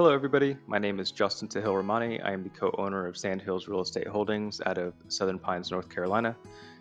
Hello, everybody. My name is Justin Tehil-Ramani. I am the co-owner of Sandhills Real Estate Holdings out of Southern Pines, North Carolina.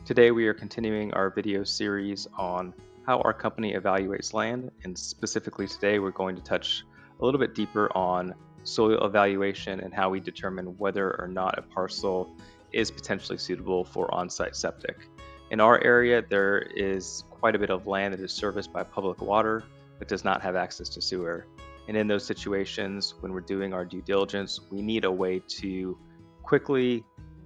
Today, we are continuing our video series on how our company evaluates land, and specifically today, we're going to touch a little bit deeper on soil evaluation and how we determine whether or not a parcel is potentially suitable for on-site septic. In our area, there is quite a bit of land that is serviced by public water, but does not have access to sewer. And in those situations, when we're doing our due diligence, we need a way to quickly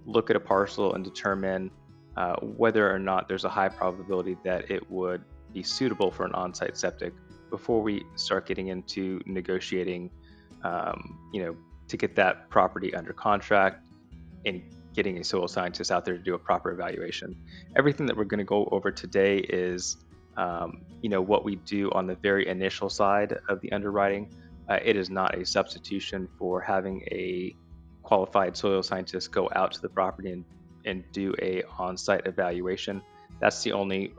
look at a parcel and determine whether or not there's a high probability that it would be suitable for an on-site septic before we start getting into negotiating, to get that property under contract and getting a soil scientist out there to do a proper evaluation. Everything that we're going to go over today is what we do on the very initial side of the underwriting. It is not a substitution for having a qualified soil scientist go out to the property and do a on-site evaluation. That's the only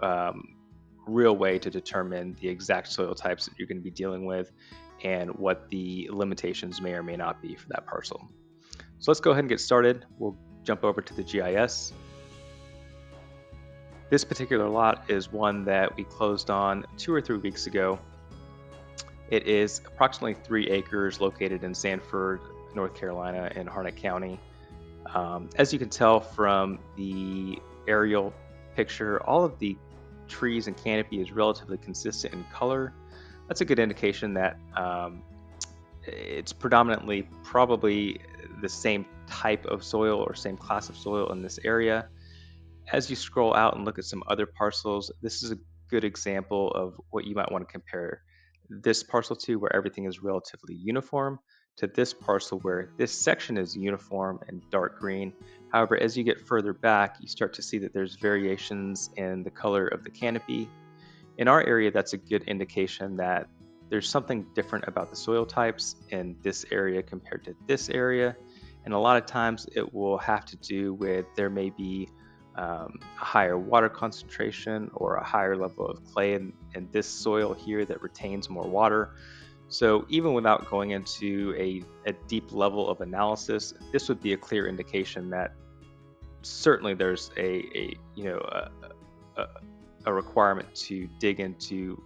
real way to determine the exact soil types that you're going to be dealing with and what the limitations may or may not be for that parcel. So let's go ahead and get started. We'll jump over to the GIS. This particular lot is one that we closed on 2 or 3 weeks ago. It is approximately 3 acres located in Sanford, North Carolina in Harnett County. As you can tell from the aerial picture, all of the trees and canopy is relatively consistent in color. That's a good indication that it's predominantly probably the same type of soil or same class of soil in this area. As you scroll out and look at some other parcels, this is a good example of what you might want to compare this parcel to, where everything is relatively uniform, to this parcel where this section is uniform and dark green. However, as you get further back, you start to see that there's variations in the color of the canopy. In our area, that's a good indication that there's something different about the soil types in this area compared to this area. And a lot of times it will have to do with there may be a higher water concentration or a higher level of clay in this soil here that retains more water. So even without going into a deep level of analysis, this would be a clear indication that certainly there's a requirement to dig into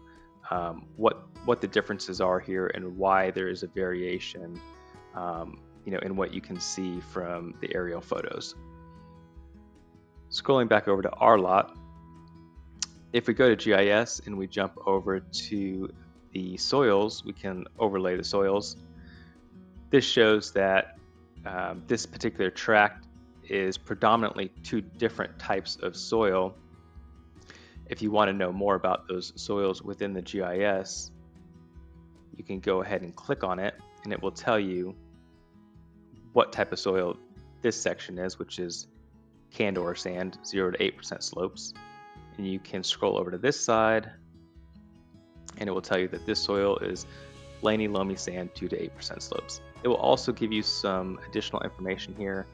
what the differences are here and why there is a variation in what you can see from the aerial photos. Scrolling back over to our lot, if we go to GIS and we jump over to the soils, we can overlay the soils. This shows that this particular tract is predominantly 2 different types of soil. If you want to know more about those soils within the GIS, you can go ahead and click on it, and it will tell you what type of soil this section is, which is Candor sand, 0 to 8% slopes. And you can scroll over to this side, and it will tell you that this soil is Blaney loamy sand, 2 to 8% slopes. It will also give you some additional information here.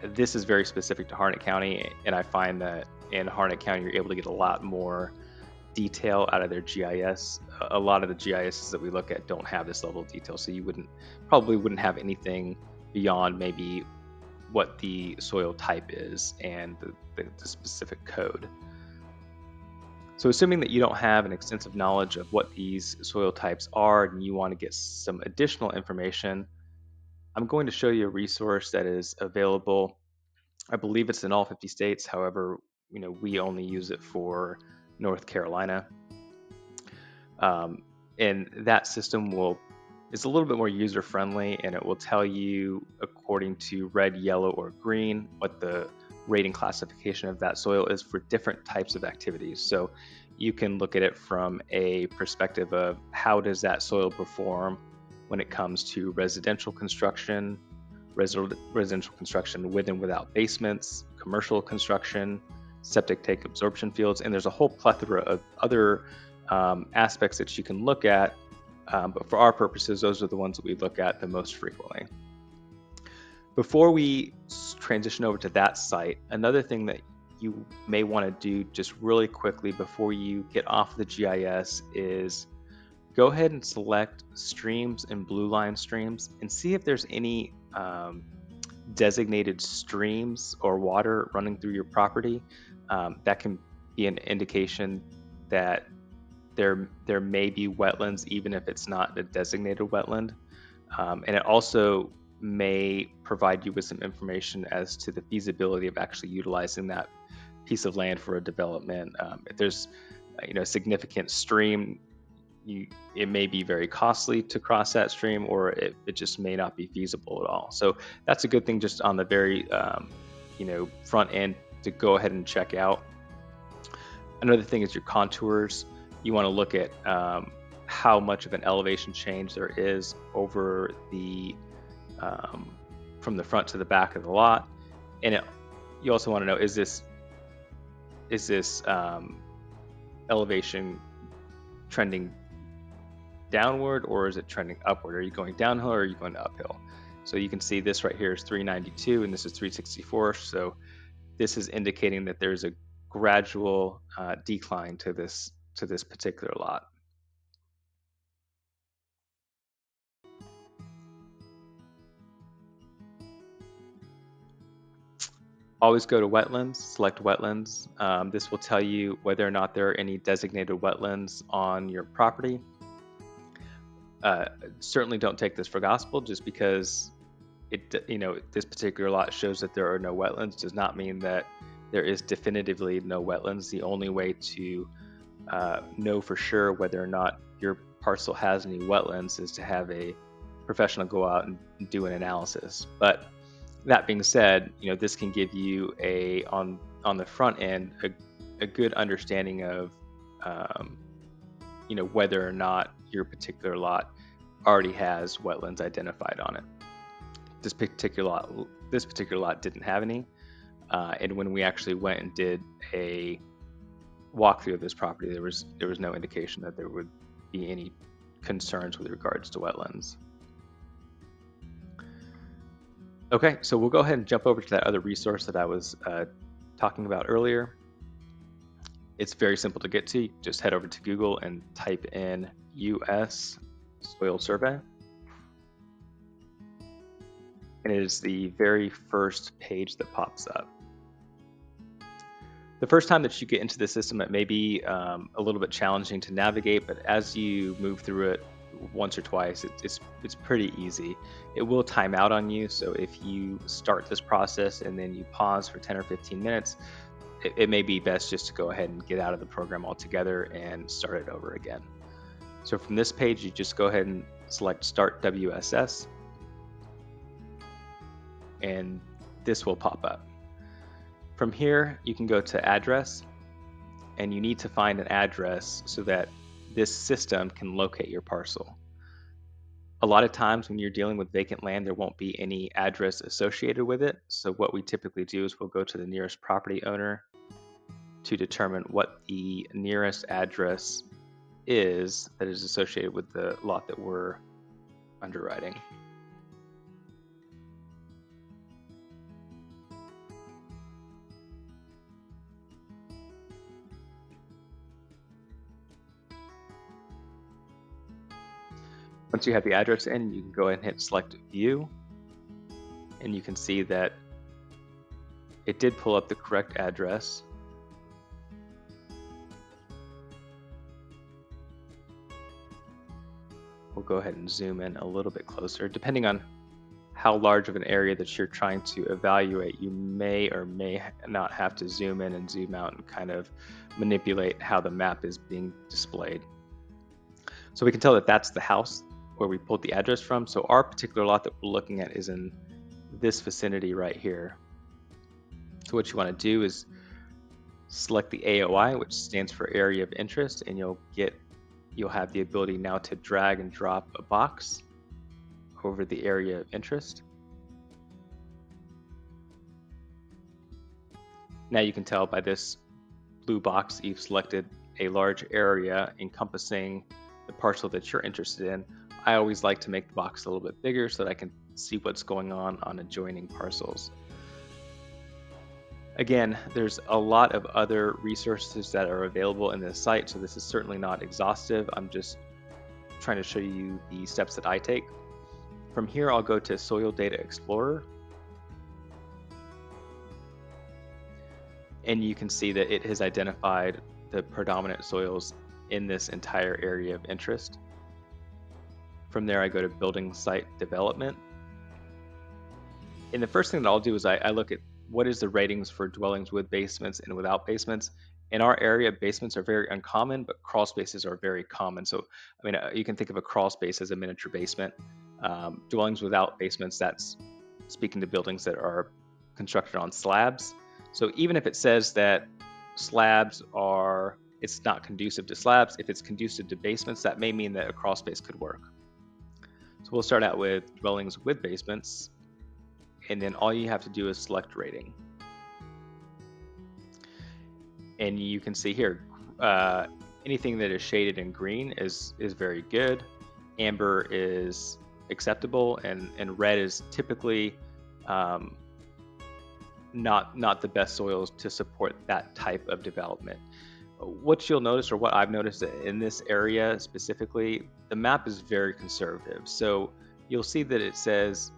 This is very specific to Harnett County, and I find that in Harnett County, you're able to get a lot more detail out of their GIS. A lot of the GISs that we look at don't have this level of detail, so you probably wouldn't have anything beyond maybe what the soil type is and the specific code. So assuming that you don't have an extensive knowledge of what these soil types are and you want to get some additional information, I'm going to show you a resource that is available. I believe it's in all 50 states. However, we only use it for North Carolina. And that system is a little bit more user friendly, and it will tell you according to red, yellow, or green what the rating classification of that soil is for different types of activities. So you can look at it from a perspective of how does that soil perform when it comes to residential construction with and without basements, commercial construction, septic tank absorption fields, and there's a whole plethora of other aspects that you can look at. But for our purposes, those are the ones that we look at the most frequently. Before we transition over to that site, another thing that you may want to do just really quickly before you get off the GIS is go ahead and select streams and blue line streams and see if there's any designated streams or water running through your property. That can be an indication that there may be wetlands, even if it's not a designated wetland. And it also may provide you with some information as to the feasibility of actually utilizing that piece of land for a development. If there's a significant stream, it may be very costly to cross that stream, or it just may not be feasible at all. So that's a good thing just on the very front end to go ahead and check out. Another thing is your contours. You want to look at how much of an elevation change there is over the from the front to the back of the lot, and you also want to know, is this elevation trending downward, or is it trending upward? Are you going downhill or are you going uphill? So you can see this right here is 392 and this is 364. So this is indicating that there's a gradual decline to this particular lot. Always go to wetlands, select wetlands. This will tell you whether or not there are any designated wetlands on your property. Certainly don't take this for gospel. Just because this particular lot shows that there are no wetlands does not mean that there is definitively no wetlands. The only way to know for sure whether or not your parcel has any wetlands is to have a professional go out and do an analysis. But that being said, this can give you on the front end a good understanding of whether or not your particular lot already has wetlands identified on it. This particular lot didn't have any, and when we actually went and did a walkthrough of this property, there was no indication that there would be any concerns with regards to wetlands. Okay, so we'll go ahead and jump over to that other resource that I was talking about earlier. It's very simple to get to. Just head over to Google and type in US Soil Survey. And it is the very first page that pops up. The first time that you get into the system, it may be a little bit challenging to navigate, but as you move through it once or twice, it's pretty easy. It will time out on you, so if you start this process and then you pause for 10 or 15 minutes, it may be best just to go ahead and get out of the program altogether and start it over again. So from this page, you just go ahead and select Start WSS, and this will pop up. From here, you can go to Address, and you need to find an address so that this system can locate your parcel. A lot of times when you're dealing with vacant land, there won't be any address associated with it. So what we typically do is we'll go to the nearest property owner to determine what the nearest address is that is associated with the lot that we're underwriting. Once you have the address in, you can go ahead and hit Select View, and you can see that it did pull up the correct address. We'll go ahead and zoom in a little bit closer. Depending on how large of an area that you're trying to evaluate, you may or may not have to zoom in and zoom out and kind of manipulate how the map is being displayed. So we can tell that that's the house where we pulled the address from. So our particular lot that we're looking at is in this vicinity right here. So what you want to do is select the AOI, which stands for area of interest, and you'll have the ability now to drag and drop a box over the area of interest. Now you can tell by this blue box you've selected a large area encompassing the parcel that you're interested in. I always like to make the box a little bit bigger so that I can see what's going on adjoining parcels. Again, there's a lot of other resources that are available in this site, so this is certainly not exhaustive. I'm just trying to show you the steps that I take. From here, I'll go to Soil Data Explorer, and you can see that it has identified the predominant soils in this entire area of interest. From there, I go to Building Site Development. And the first thing that I'll do is I look at what is the ratings for dwellings with basements and without basements. In our area, basements are very uncommon, but crawl spaces are very common. So, I mean, you can think of a crawl space as a miniature basement. Dwellings without basements, that's speaking to buildings that are constructed on slabs. So even if it says that it's not conducive to slabs, if it's conducive to basements, that may mean that a crawl space could work. So we'll start out with dwellings with basements, and then all you have to do is select rating. And you can see here, anything that is shaded in green is very good. Amber is acceptable, and red is typically not the best soils to support that type of development. What you'll notice, or what I've noticed in this area specifically, the map is very conservative. So you'll see that it says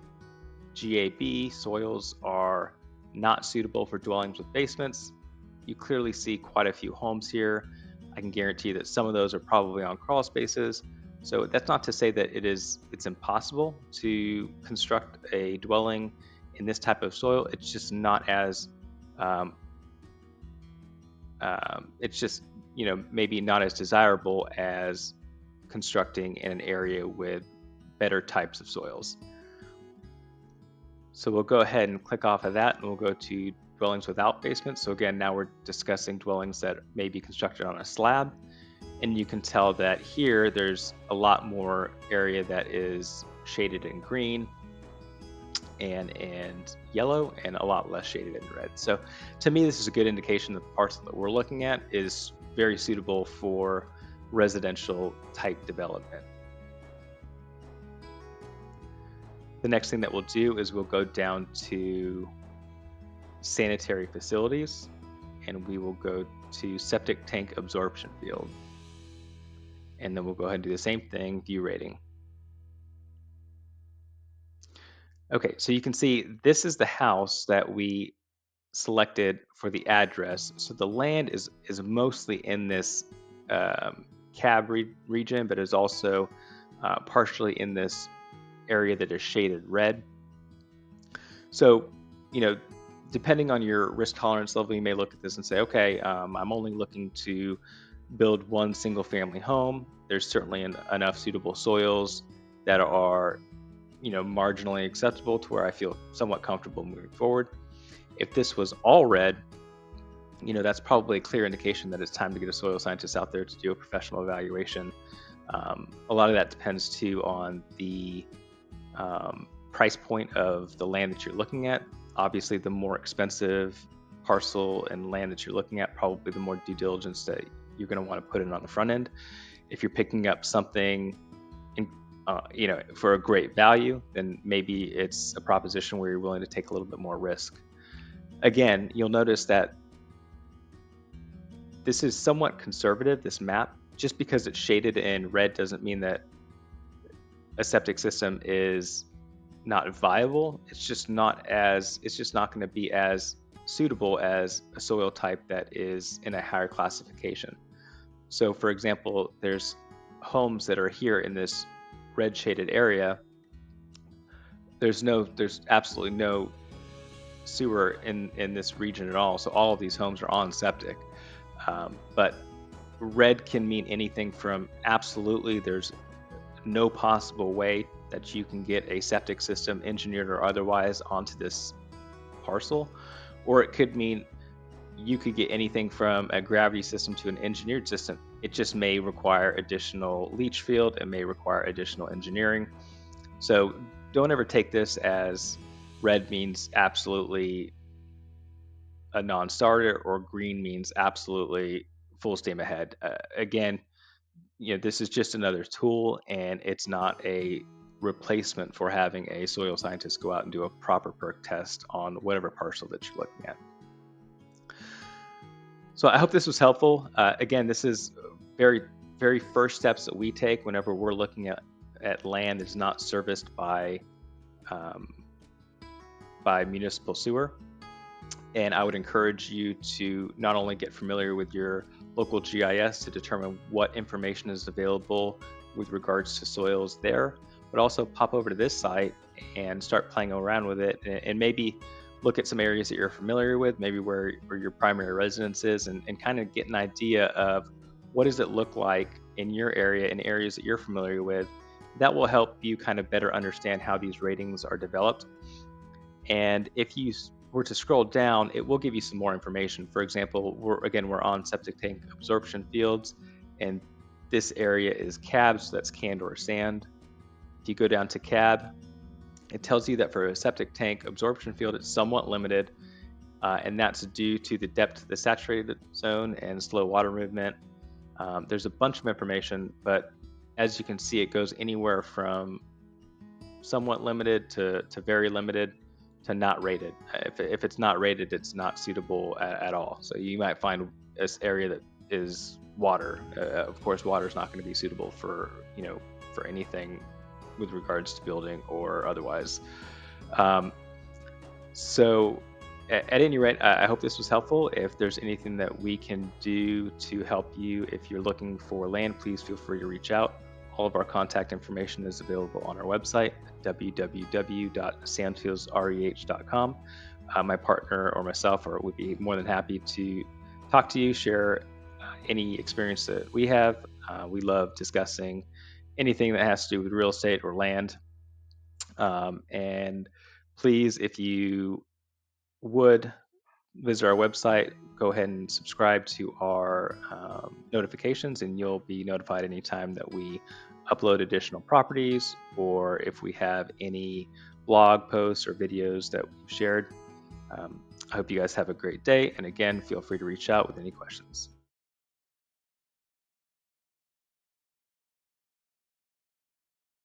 GAB soils are not suitable for dwellings with basements. You clearly see quite a few homes here. I can guarantee that some of those are probably on crawl spaces. So that's not to say that it's impossible to construct a dwelling in this type of soil. It's just not as it's just, maybe not as desirable as constructing in an area with better types of soils. So we'll go ahead and click off of that, and we'll go to dwellings without basements. So again, now we're discussing dwellings that may be constructed on a slab. And you can tell that here there's a lot more area that is shaded in green and yellow, and a lot less shaded in red. So to me, this is a good indication that the parcel that we're looking at is very suitable for residential type development. The next thing that we'll do is we'll go down to sanitary facilities, and we will go to septic tank absorption field. And then we'll go ahead and do the same thing, view rating. Okay, so you can see this is the house that we selected for the address. So the land is mostly in this cab region, but is also partially in this area that is shaded red. So, depending on your risk tolerance level, you may look at this and say, okay, I'm only looking to build one single family home. There's certainly enough suitable soils that are marginally acceptable to where I feel somewhat comfortable moving forward. If this was all red, that's probably a clear indication that it's time to get a soil scientist out there to do a professional evaluation. A lot of that depends too on the price point of the land that you're looking at. Obviously, the more expensive parcel and land that you're looking at, probably the more due diligence that you're going to want to put in on the front end. If you're picking up something for a great value, then maybe it's a proposition where you're willing to take a little bit more risk. Again, you'll notice that this is somewhat conservative, this map. Just because it's shaded in red doesn't mean that a septic system is not viable. It's just not going to be as suitable as a soil type that is in a higher classification. So for example, there's homes that are here in this red shaded area. There's absolutely no sewer in this region at all. So all of these homes are on septic. But red can mean anything from absolutely there's no possible way that you can get a septic system, engineered or otherwise, onto this parcel, or it could mean you could get anything from a gravity system to an engineered system. It just may require additional leach field, it may require additional engineering. So don't ever take this as red means absolutely a non-starter or green means absolutely full steam ahead. Again, this is just another tool, and it's not a replacement for having a soil scientist go out and do a proper perk test on whatever parcel that you're looking at. So I hope this was helpful. Again, this is very very first steps that we take whenever we're looking at land that's not serviced um, by municipal sewer. And I would encourage you to not only get familiar with your local GIS to determine what information is available with regards to soils there, but also pop over to this site and start playing around with it, and maybe look at some areas that you're familiar with, maybe where your primary residence is, and kind of get an idea of what does it look like in your area and areas that you're familiar with. That will help you kind of better understand how these ratings are developed. And if you were to scroll down, it will give you some more information. For example, we're on septic tank absorption fields, and this area is CAB, so that's canned or sand. If you go down to CAB, it tells you that for a septic tank absorption field, it's somewhat limited, and that's due to the depth of the saturated zone and slow water movement. There's a bunch of information, but as you can see, it goes anywhere from somewhat limited to very limited to not rated. If it's not rated, it's not suitable at all. So you might find this area that is water. Of course, water is not going to be suitable for for anything with regards to building or otherwise. Um, so at any rate, I hope this was helpful. If there's anything that we can do to help you, if you're looking for land, please feel free to reach out. All of our contact information is available on our website, www.sandfieldsreh.com. My partner or myself would be more than happy to talk to you, share any experience that we have. We love discussing anything that has to do with real estate or land. And please, if you would visit our website, go ahead and subscribe to our notifications, and you'll be notified anytime that we upload additional properties or if we have any blog posts or videos that we've shared. I hope you guys have a great day. And again, feel free to reach out with any questions.